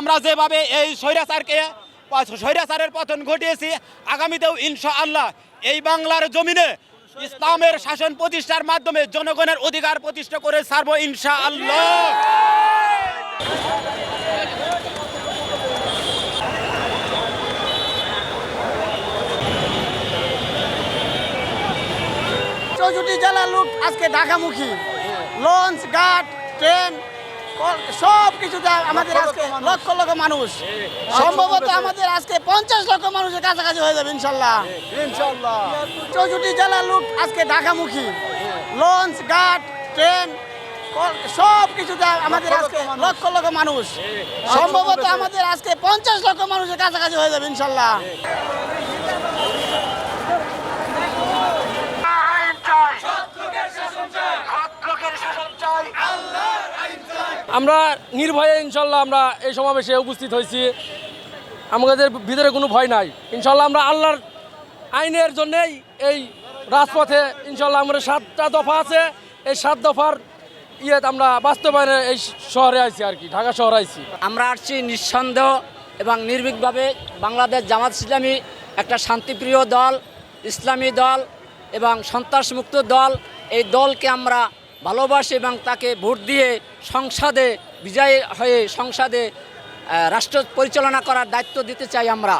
আমরা যেভাবে এই স্বৈরাচারের পতন ঘটিয়েছি, আগামীতেও ইনশাআল্লাহ এই বাংলার জমিনে ইসলামের শাসন প্রতিষ্ঠার মাধ্যমে জনগণের অধিকার প্রতিষ্ঠা করে ছাড়বো ইনশাআল্লাহ। 64 জেলার লোক আজকে ঢাকামুখী, লঞ্চ ঘাট ট্রেন সব কিছুতে আমাদের আজকে লক্ষ লক্ষ মানুষ, সম্ভবত আমাদের আজকে 50 লক্ষ মানুষের কাছাকাছি হয়ে যাবে ইনশাল্লাহ। 64 জেলার লোক আজকে ঢাকামুখী, লঞ্চ ঘাট ট্রেন সব কিছুতে আমাদের আজকে লক্ষ লক্ষ মানুষ, সম্ভবত আমাদের আজকে 50 লক্ষ মানুষের কাছাকাছি হয়ে যাবে ইনশাল্লাহ। আমরা নির্ভয়ে ইনশাল্লাহ আমরা এই সমাবেশে উপস্থিত হয়েছি। আমাদের ভিতরে কোনো ভয় নাই ইনশাল্লাহ। আমরা আল্লাহর আইনের জন্যেই এই রাজপথে ইনশাল্লাহ আমাদের 7টা দফা আছে, এই 7 দফার আমরা বাস্তবায়নে এই শহরে আইছি আর কি, ঢাকা শহরে আইছি। আমরা আসছি নিঃসন্দেহ এবং নির্ভীকভাবে। বাংলাদেশ জামাত ইসলামী একটা শান্তিপ্রিয় দল, ইসলামী দল এবং সন্ত্রাসমুক্ত দল। এই দলকে আমরা ভালোবাসি এবং তাকে ভোট দিয়ে সংসদে বিজয়ী হয়ে সংসদে রাষ্ট্র পরিচালনা করার দায়িত্ব দিতে চাই আমরা।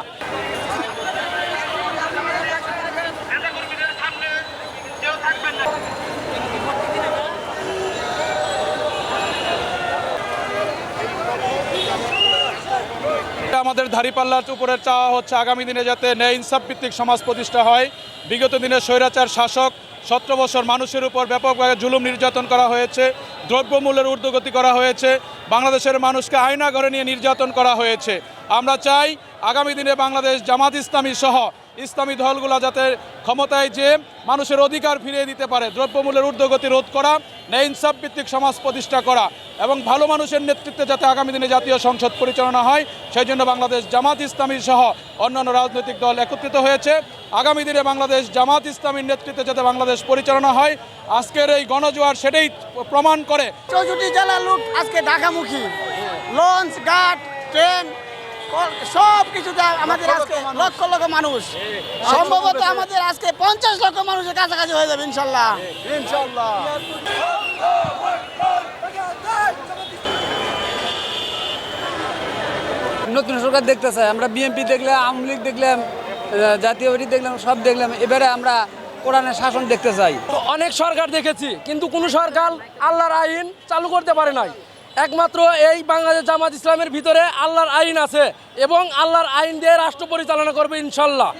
আমাদের দাঁড়িপাল্লার উপরের চাওয়া হচ্ছে আগামী দিনে যাতে ন্যায় ইনসাফ ভিত্তিক সমাজ প্রতিষ্ঠা হয়। বিগত দিনে স্বৈরাচার শাসক 17 বছর মানুষের উপর ব্যাপকভাবে জুলুম নির্যাতন করা হয়েছে, দ্রব্যমূল্যের ঊর্ধ্বগতি করা হয়েছে, বাংলাদেশের মানুষকে আয়নাঘরে নিয়ে নির্যাতন করা হয়েছে। আমরা চাই আগামী দিনে বাংলাদেশ জামাত ইসলামী সহ ইসলামী দলগুলো যাতে ক্ষমতায় যে মানুষের অধিকার ফিরিয়ে দিতে পারে, দ্রব্যমূল্যের ঊর্ধ্বগতি রোধ করা, ন্যায় ইনসাফ ভিত্তিক সমাজ প্রতিষ্ঠা করা এবং ভালো মানুষের নেতৃত্বে যাতে আগামী দিনে জাতীয় সংসদ পরিচালনা হয়, সেই জন্য বাংলাদেশ জামাত ইসলামী সহ অন্যান্য রাজনৈতিক দল একত্রিত হয়েছে। আগামী দিনে বাংলাদেশ জামাত ইসলামীর নেতৃত্বে যাতে বাংলাদেশ পরিচালনা হয়, আজকের এই গণজোয়ার সেটাই প্রমাণ করে। 64 জেলার লোক আজকে ঢাকামুখী, লঞ্চ ঘাট ট্রেন সব কিছুতে আমাদের আজকে লক্ষ লক্ষ মানুষ, সম্ভবত আমাদের আজকে 50 লক্ষ মানুষের কাছাকাছি হয়ে যাবে ইনশাল্লাহ। নতুন সরকার দেখতে চাই আমরা। বিএনপি দেখলাম, আওয়ামী লীগ দেখলাম, জাতীয় পার্টি দেখলাম, সব দেখলাম। এবারে আমরা কোরআনের শাসন দেখতে চাই। অনেক সরকার দেখেছি কিন্তু কোনো সরকার আল্লাহর আইন চালু করতে পারে নাই। একমাত্র এই বাংলাদেশ জামাত ইসলামের ভিতরে আল্লাহর আইন আছে এবং আল্লাহর আইন দিয়ে রাষ্ট্র পরিচালনা করবে ইনশাল্লাহ।